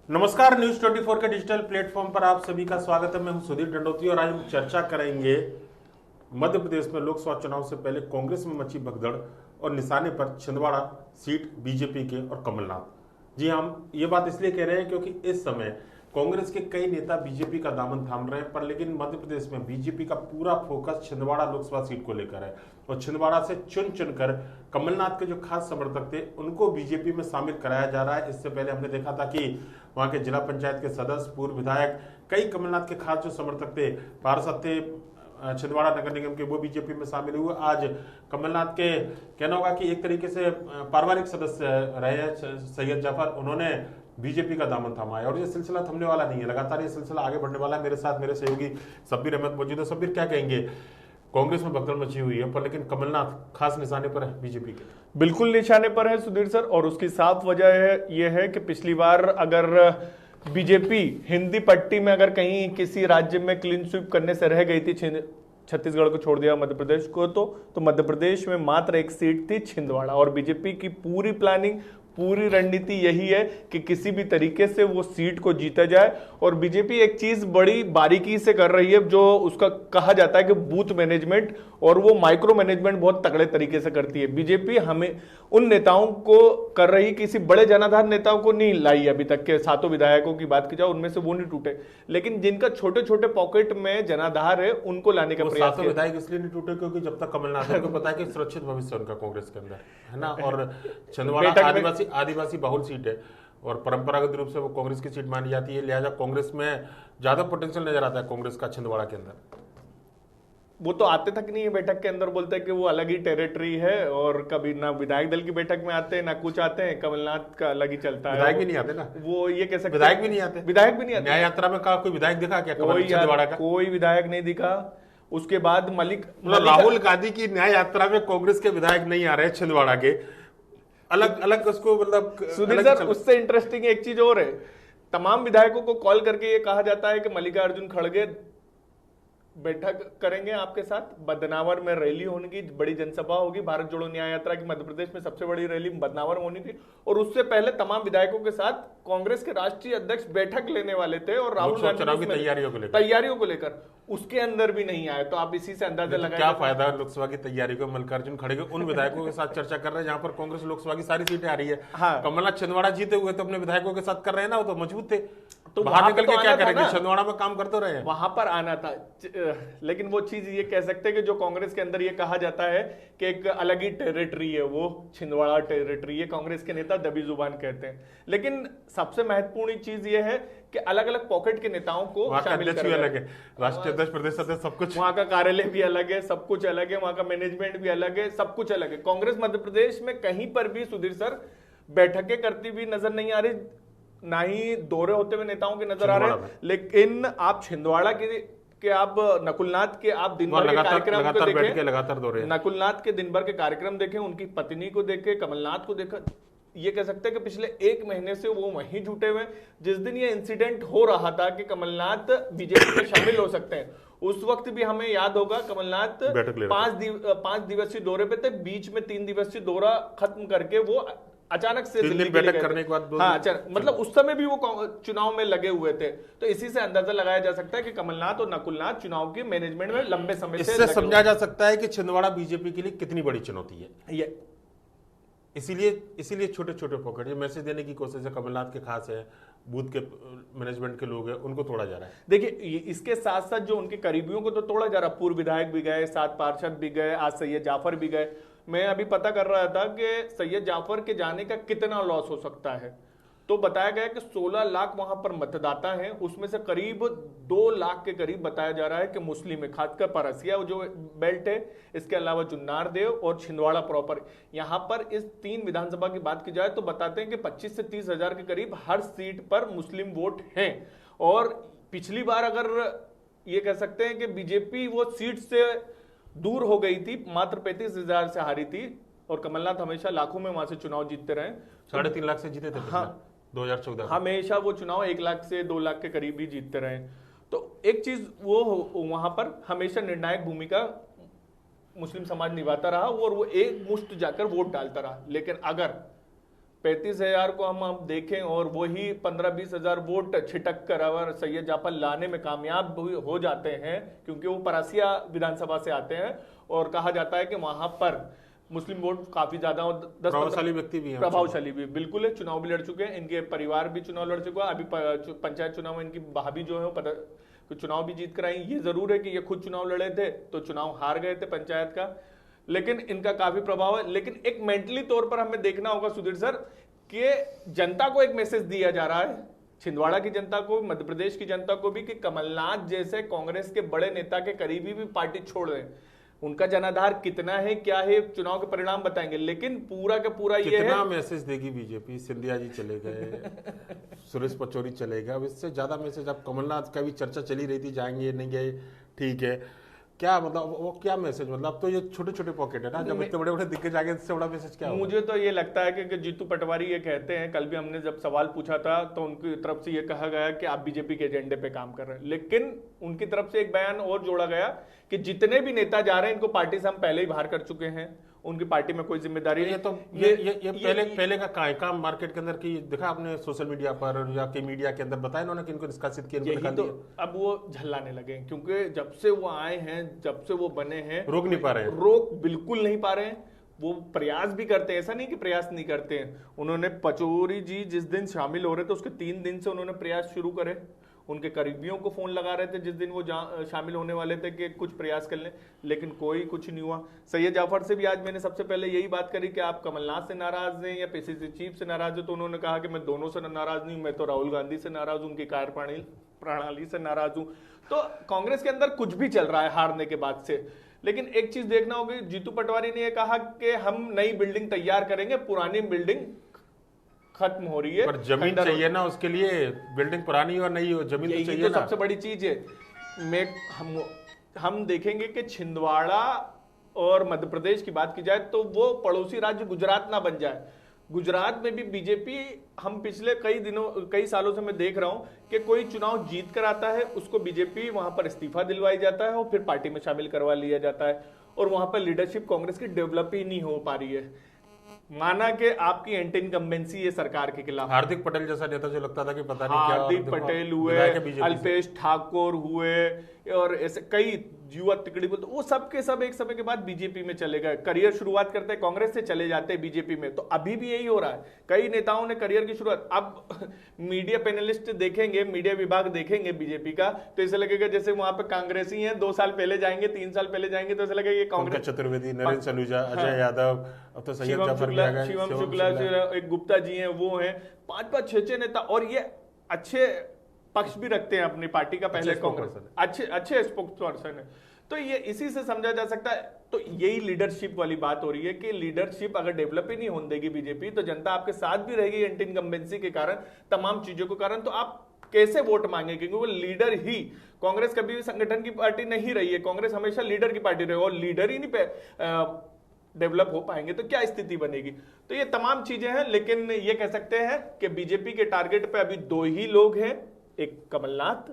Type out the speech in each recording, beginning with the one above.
नमस्कार, न्यूज 24 के digital platform पर आप सभी का स्वागत है। मैं हूं सुधीर दंडोती और आज हम चर्चा करेंगे मध्य प्रदेश में लोकसभा चुनाव से पहले कांग्रेस में मची भगदड़ और निशाने पर छिंदवाड़ा सीट बीजेपी के और कमलनाथ। जी, हम ये बात इसलिए कह रहे हैं क्योंकि इस समय कांग्रेस के कई नेता बीजेपी का दामन थाम रहे हैं, पर लेकिन मध्य प्रदेश में बीजेपी का पूरा फोकस छिंदवाड़ा लोकसभा सीट को लेकर है और छिंदवाड़ा से चुन चुनकर कमलनाथ के जो खास समर्थक थे उनको बीजेपी में शामिल कराया जा रहा है। इससे पहले हमने देखा था कि वहां के जिला पंचायत के सदस्य, पूर्व विधायक, कई कमलनाथ के खास जो समर्थक थे, पार्षद थे छिंदवाड़ा नगर निगम के, वो बीजेपी में शामिल हुए। आज कमलनाथ के कहना होगा कि एक तरीके से पारिवारिक सदस्य रहे हैं सैयद जाफर, उन्होंने बीजेपी का दामन थामा है और ये सिलसिला थमने वाला नहीं है, लगातार ये सिलसिला आगे बढ़ने वाला है। मेरे साथ मेरे सहयोगी शब्बीर अहमद मौजूद है। शब्बीर, क्या कहेंगे? कांग्रेस में भगदड़ मची हुई है, पर लेकिन कमलनाथ खास निशाने पर है बीजेपी के। बिल्कुल निशाने पर है सुधीर सर, और उसकी साफ वजह है ये है कि पिछली बार अगर बीजेपी हिंदी पट्टी में अगर कहीं किसी राज्य में क्लीन स्वीप करने से रह गई थी, छत्तीसगढ़ को छोड़ दिया मध्य प्रदेश को, तो मध्य प्रदेश में मात्र एक सीट थी छिंदवाड़ा, और बीजेपी की पूरी प्लानिंग, पूरी रणनीति यही है कि किसी भी तरीके से वो सीट को जीता जाए। और बीजेपी एक चीज बड़ी बारीकी से कर रही है, जो उसका कहा जाता है कि बूथ मैनेजमेंट, और वो माइक्रो मैनेजमेंट बहुत तगड़े तरीके से करती है। बीजेपी हमें उन नेताओं को कर रही, किसी बड़े जनाधार नेताओं को नहीं लाई अभी तक के, 7 विधायकों की बात की जाए उनमें से वो नहीं टूटे, लेकिन जिनका छोटे छोटे पॉकेट में जनाधार है उनको लाने का प्रयास किया। विधायक इसलिए नहीं टूटे क्योंकि जब तक कमलनाथ को पता है कि सुरक्षित भविष्य उनका कांग्रेस के अंदर है ना, और छिंदवाड़ा आदिवासी बहुल सीट है और परंपरागत रूप से वो कांग्रेस की सीट मानी जाती है, लिहाजा कांग्रेस में ज्यादा पोटेंशियल नजर आता है कांग्रेस का छिंदवाड़ा के अंदर। वो तो आते तक नहीं है बैठक के अंदर, बोलते हैं कि वो अलग ही टेरिटरी है, और कभी ना विधायक दल की बैठक में आते हैं ना कुछ आते हैं। कमलनाथ का अलग ही चलता है। विधायक भी नहीं आते ना, वो ये कह सकते, विधायक भी नहीं आते, विधायक भी नहीं आते। न्याय यात्रा में कोई विधायक दिखा क्या? कोई विधायक नहीं दिखा। उसके बाद राहुल गांधी की न्याय यात्रा में कांग्रेस के विधायक नहीं आ रहे छिंदवाड़ा के, अलग अलग उसको मतलब। सुधीर सर, उससे इंटरेस्टिंग एक चीज और है, तमाम विधायकों को कॉल करके ये कहा जाता है कि मल्लिकार्जुन खड़गे बैठक करेंगे आपके साथ, बदनावर में रैली होने की, बड़ी जनसभा होगी, भारत जोड़ो न्याय यात्रा की मध्य प्रदेश में सबसे बड़ी रैली बदनावर में होनी थी, और उससे पहले तमाम विधायकों के साथ कांग्रेस के राष्ट्रीय अध्यक्ष बैठक लेने वाले थे, और राहुल गांधी की तैयारियों को लेकर उसके अंदर भी नहीं आए। तो आप इसी से अंदाजा लगाएं क्या फायदा लोकसभा की तैयारी को मल्लिकार्जुन खड़गे उन विधायकों के साथ चर्चा कर रहे हैं जहां पर कांग्रेस लोकसभा की सारी सीटें आ रही है। हाँ। कमलनाथ छिंदवाड़ा जीते हुए तो अपने विधायकों के साथ कर रहे हैं ना, वो तो मजबूत थे, तो बाहर निकल के क्या करेंगे? छिंदवाड़ा में काम करते रहे, वहां पर आना था। लेकिन वो चीज ये कह सकते हैं कि जो कांग्रेस के अंदर ये कहा जाता है कि एक अलग ही टेरिटरी है, वो छिंदवाड़ा टेरिटरी है, कांग्रेस के नेता दबी जुबान कहते हैं। लेकिन सबसे महत्वपूर्ण चीज ये है कि अलग अलग पॉकेट के नेताओं को शामिल कर, अलग है, राष्ट्रीय अध्यक्ष, प्रदेश अध्यक्ष, सब कुछ, वहां का कार्यालय भी अलग है, सब कुछ अलग है, वहां का मैनेजमेंट भी अलग है, सब कुछ अलग है। कांग्रेस मध्य प्रदेश में कहीं पर भी सुधीर सर बैठकें करती हुई नजर नहीं आ रही, ना ही दौरे होते हुए नेताओं के नजर आ रहे हैं। लेकिन आप छिंदवाड़ा के आप नकुलनाथ के आप दिन भर के कार्यक्रम को देखें, लगातार दौरे, नकुलनाथ के दिन भर के कार्यक्रम देखें, उनकी पत्नी को देखें, कमलनाथ को देखा, ये कह सकते हैं कि पिछले 1 महीने से वो वहीं जुटे हुए। जिस दिन ये इंसिडेंट हो रहा था कि कमलनाथ बीजेपी में शामिल हो सकते हैं, उस वक्त भी हमें याद होगा कमलनाथ 5 दिवसीय दौरे पे थे, बीच में 3 दिवसीय दौरा खत्म करके वो अचानक से दिल्ली बैठक करने के बाद, हाँ, मतलब उस समय भी वो चुनाव में लगे हुए थे। तो इसी से अंदाजा लगाया जा सकता है कि कमलनाथ और नकुलनाथ चुनाव की मैनेजमेंट में लंबे समय से, इससे समझा जा सकता है कि छिंदवाड़ा बीजेपी के लिए कितनी बड़ी चुनौती है। ये इसीलिए छोटे छोटे पॉकेट, ये मैसेज देने की कोशिश है, कमलनाथ के खास है, बूथ के मैनेजमेंट के लोग हैं, उनको तोड़ा जा रहा है। देखिए, इसके साथ साथ जो उनके करीबियों को तो तोड़ा जा रहा, पूर्व विधायक भी गए, 7 पार्षद भी गए, आज सैयद जाफर भी गए। मैं अभी पता कर रहा था कि सैयद जाफर के जाने का कितना लॉस हो सकता है, तो बताया गया कि 16 लाख वहां पर मतदाता हैं, उसमें से करीब 2 लाख के करीब बताया जा रहा है कि मुस्लिम है, खासकर परसिया जो बेल्ट है, इसके अलावा जुन्नार देव और छिंदवाड़ा प्रॉपर। यहां पर इस 3 विधानसभा की बात की जाए तो बताते हैं कि 25 से 30 हजार के करीब हर सीट पर मुस्लिम वोट हैं। और पिछली बार अगर ये कह सकते हैं कि बीजेपी वो सीट से दूर हो गई थी, मात्र 35,000 से हारी थी, और कमलनाथ हमेशा लाखों में वहां से चुनाव जीतते रहे, 3.5 लाख से जीते थे। हाँ, 2014 हमेशा वो चुनाव 1 लाख से 2 लाख के करीब ही जीतते रहे। तो एक चीज वो वहां पर हमेशा निर्णायक भूमिका मुस्लिम समाज निभाता रहा, और वो एक मुश्त जाकर वोट डालता रहा। लेकिन अगर 35,000 को हम देखें और वही 15-20 हजार वोट छिटक कर अगर सैयद जाफर लाने में कामयाब हो जाते हैं, क्योंकि वो परासिया विधानसभा से आते हैं और कहा जाता है कि वहां पर मुस्लिम वोट काफी ज्यादा, प्रभावशाली व्यक्ति भी है, प्रभावशाली भी बिल्कुल है, चुनाव भी लड़ चुके हैं, इनके परिवार भी चुनाव लड़ चुका है। अभी पंचायत चुनाव में इनकी भाभी जो है चुनाव भी जीत कर आई। ये जरूर है कि ये खुद चुनाव लड़े थे तो चुनाव हार गए थे पंचायत का, लेकिन इनका काफी प्रभाव है। लेकिन एक मेंटली तौर पर हमें देखना होगा सुधीर सर कि जनता को एक मैसेज दिया जा रहा है, छिंदवाड़ा की जनता को, मध्य प्रदेश की जनता को भी, कि कमलनाथ जैसे कांग्रेस के बड़े नेता के करीबी भी पार्टी छोड़ रहे हैं। उनका जनाधार कितना है, क्या है, चुनाव के परिणाम बताएंगे, लेकिन पूरा का पूरा ये है। मैसेज देगी बीजेपी? सिंधिया जी चले गए, सुरेश पचौरी चले गए, अब इससे ज्यादा मैसेज? अब कमलनाथ का भी चर्चा चली रही थी, जाएंगे नहीं गए, ठीक है, क्या मतलब वो क्या मैसेज? मतलब अब तो ये छोटे छोटे पॉकेट है ना, जब इतने बड़े बड़े दिक्कत जाएंगे, इससे बड़ा मैसेज क्या? मुझे तो ये लगता है कि जीतू पटवारी ये कहते हैं, कल भी हमने जब सवाल पूछा था तो उनकी तरफ से ये कहा गया कि आप बीजेपी के एजेंडे पे काम कर रहे हैं, लेकिन उनकी तरफ से एक बयान और जोड़ा गया कि जितने भी नेता जा रहे हैं इनको पार्टी से हम पहले ही बाहर कर चुके हैं, उनकी पार्टी में कोई जिम्मेदारी नहीं। तो ये पहले का काम मार्केट के अंदर की दिखा आपने, सोशल मीडिया पर या कि मीडिया के अंदर बताया इन्होंने कि इनको निष्कासित किया, तो अब वो झल्लाने लगे, क्योंकि जब से वो आए हैं, जब से वो बने हैं, रोक नहीं पा रहे हैं, रोक बिल्कुल नहीं पा रहे हैं। वो प्रयास भी करते हैं, ऐसा नहीं कि प्रयास नहीं करते हैं। उन्होंने पचौरी जी जिस दिन शामिल हो रहे थे उसके 3 दिन से उन्होंने प्रयास शुरू करे, उनके करीबियों को फोन लगा रहे थे जिस दिन वो शामिल होने वाले थे कि कुछ प्रयास कर लें, लेकिन कोई कुछ नहीं हुआ। सैयद जाफर से भी आज मैंने सबसे पहले यही बात करी कि आप कमलनाथ से नाराज हैं या पीसीसी चीफ से नाराज है, तो उन्होंने कहा कि मैं दोनों से नाराज नहीं, मैं तो राहुल गांधी से नाराज हूं, उनकी कार्यप्रणाली से नाराज हूं। तो कांग्रेस के अंदर कुछ भी चल रहा है हारने के बाद से। लेकिन एक चीज देखना होगी, जीतू पटवारी ने यह कहा कि हम नई बिल्डिंग तैयार करेंगे, पुरानी बिल्डिंग खत्म हो रही है, पर जमीन चाहिए ना उसके लिए, बिल्डिंग पुरानी और नई हो, जमीन तो चाहिए तो ना। सबसे बड़ी चीज है। हम देखेंगे कि छिंदवाड़ा और मध्य प्रदेश की बात की जाए तो वो पड़ोसी राज्य गुजरात ना बन जाए। गुजरात में भी बीजेपी, हम पिछले कई सालों से मैं देख रहा हूं कि कोई चुनाव जीत कर आता है, उसको बीजेपी वहां पर इस्तीफा दिलवाई जाता है और फिर पार्टी में शामिल करवा लिया जाता है, और वहां पर लीडरशिप कांग्रेस की डेवलप ही नहीं हो पा रही है। माना कि आपकी एंटी इनकम्बेंसी है सरकार के खिलाफ, हार्दिक पटेल जैसा नेता जो लगता था कि पता नहीं क्या, हार्दिक पटेल हुए, अल्पेश ठाकुर हुए, और ऐसे कई युवा तिकड़ी, तो वो सब के सब एक समय के बाद बीजेपी में चले गए। करियर शुरुआत करते हैं कांग्रेस से, चले जाते हैं बीजेपी में। तो अभी भी यही हो रहा है, कई नेताओं ने करियर की शुरुआत, अब मीडिया पैनलिस्ट देखेंगे, मीडिया विभाग देखेंगे बीजेपी का, तो ऐसा लगेगा जैसे वहां पे कांग्रेसी हैं, 2 साल पहले जाएंगे, 3 साल पहले जाएंगे, तो ऐसा लगेगा ये कांग्रेस। चतुर्वेदी, नरेंद्र सलूजा, अजय यादव, अब तो सैयद जाफर भी आ गए, शिवम शुक्ला, एक गुप्ता जी हैं, वो हैं, 5-5, 6-6 नेता, और ये अच्छे पक्ष भी रखते हैं अपनी पार्टी का, पहले कांग्रेस अच्छे स्पोक्स पर्सन है। तो ये इसी से समझा जा सकता है। तो यही लीडरशिप वाली बात हो रही है कि लीडरशिप अगर डेवलप ही नहीं होने देगी बीजेपी, तो जनता आपके साथ भी रहेगी एंटी इनकम्बेंसी के कारण, तमाम चीजों के कारण, तो आप कैसे वोट मांगे? क्योंकि वो लीडर ही, कांग्रेस कभी भी संगठन की पार्टी नहीं रही है, कांग्रेस हमेशा लीडर की पार्टी रही, और लीडर ही नहीं डेवलप हो पाएंगे तो क्या स्थिति बनेगी? तो ये तमाम चीजें हैं, लेकिन ये कह सकते हैं कि बीजेपी के टारगेट पे अभी 2 ही लोग हैं, एक कमलनाथ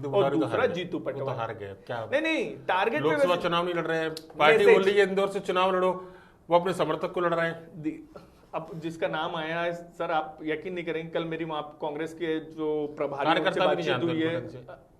और दूसरा जीतू पटवारी। तो हार गए क्या? नहीं, टारगेट लोकसभा चुनाव नहीं लड़ रहे हैं, पार्टी बोल रही है इंदौर से चुनाव लड़ो, वो अपने समर्थक को लड़ रहे हैं। अब जिसका नाम आया है सर, आप यकीन नहीं करेंगे, कल मेरी वहां कांग्रेस के जो प्रभारी बातचीत हुई है,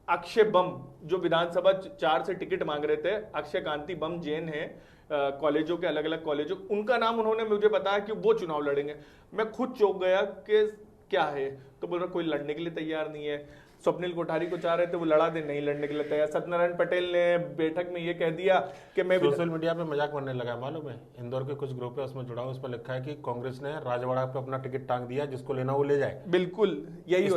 अक्षय बम जो विधानसभा 4 से टिकट मांग रहे थे, अक्षय कांति बम जैन है, कॉलेजों के, अलग अलग कॉलेजों, उनका नाम उन्होंने मुझे बताया कि वो चुनाव लड़ेंगे। मैं खुद चौंक गया कि क्या है, तो बोल रहा कोई लड़ने के लिए तैयार नहीं है। स्वप्निल कोठारी को चाह रहे थे वो लड़ा दे, नहीं लड़ने के लिए तैयार। सत्यनारायण पटेल ने बैठक में ये कह दिया कि मैं, सोशल मीडिया पे मजाक बनने लगा, मालूम है, इंदौर के कुछ ग्रुप है उसमें जुड़ा हूं, उस पर लिखा है कि कांग्रेस ने राजवाड़ा पे अपना टिकट टांग दिया, जिसको लेना वो ले जाए। बिल्कुल यही इस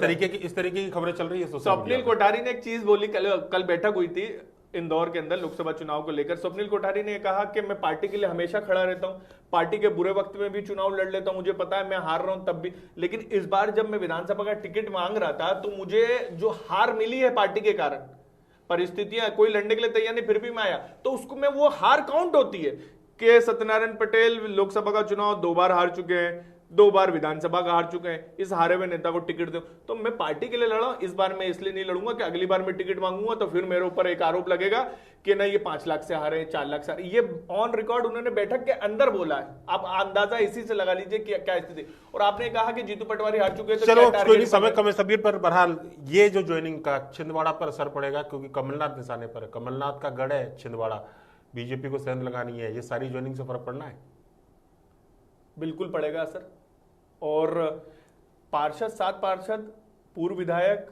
तरीके की खबरें चल रही है। स्वप्निल कोठारी ने एक चीज बोली, कल बैठक हुई थी इंदौर के अंदर लोकसभा चुनाव को लेकर। स्वप्निल कोठारी ने कहा कि मैं पार्टी के लिए हमेशा खड़ा रहता हूं, पार्टी के बुरे वक्त में भी चुनाव लड़ लेता हूं, मुझे पता है मैं हार रहा हूं तब भी, लेकिन इस बार जब मैं विधानसभा का टिकट मांग रहा था तो मुझे जो हार मिली है पार्टी के कारण, परिस्थितियां, कोई लड़ने के लिए तैयार नहीं, फिर भी मैं आया, तो उसको में वो हार काउंट होती है कि सत्यनारायण पटेल लोकसभा का चुनाव 2 बार हार चुके हैं, 2 बार विधानसभा का हार चुके हैं, इस हारे हुए नेता को टिकट दो। तो मैं पार्टी के लिए लड़ा हूं, इस बार मैं इसलिए नहीं लड़ूंगा कि अगली बार मैं टिकट मांगूंगा तो फिर मेरे ऊपर एक आरोप लगेगा कि ना ये 5 लाख से हारे, 4 लाख से हारे। ये ऑन रिकॉर्ड उन्होंने बैठक के अंदर बोला है। आप अंदाजा इसी से लगा लीजिए कि क्या स्थिति। और आपने कहा कि जीतू पटवारी हार चुके हैं, तो चलो क्या कोई नहीं, टारगेट समय कम है सबीर पर। बहरहाल ये जो ज्वाइनिंग का छिंदवाड़ा पर असर पड़ेगा, क्योंकि कमलनाथ निशाने पर है, कमलनाथ का गढ़ है छिंदवाड़ा, बीजेपी को सेंध लगानी है, ये सारी ज्वाइनिंग से फर्क पड़ना है? बिल्कुल पड़ेगा असर। और पार्षद, 7 पार्षद, पूर्व विधायक,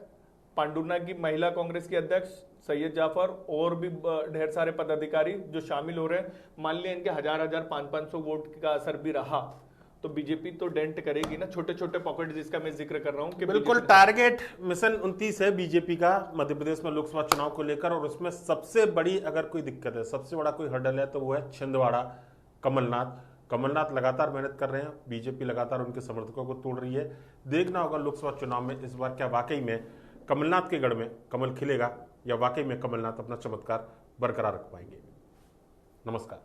पांडुर्ना की महिला कांग्रेस की अध्यक्ष सैयद जाफर और भी ढेर सारे पदाधिकारी जो शामिल हो रहे हैं, मान लिया इनके 1000 500 वोट का असर भी रहा तो बीजेपी तो डेंट करेगी ना। छोटे छोटे पॉकेट जिसका मैं जिक्र कर रहा हूं कि बिल्कुल टारगेट मिशन 29 है बीजेपी का मध्य प्रदेश में लोकसभा चुनाव को लेकर, और उसमें सबसे बड़ी अगर कोई दिक्कत है, सबसे बड़ा कोई हर्डल है तो वो है छिंदवाड़ा। कमलनाथ लगातार मेहनत कर रहे हैं, बीजेपी लगातार उनके समर्थकों को तोड़ रही है। देखना होगा लोकसभा चुनाव में इस बार क्या वाकई में कमलनाथ के गढ़ में कमल खिलेगा, या वाकई में कमलनाथ अपना चमत्कार बरकरार रख पाएंगे। नमस्कार।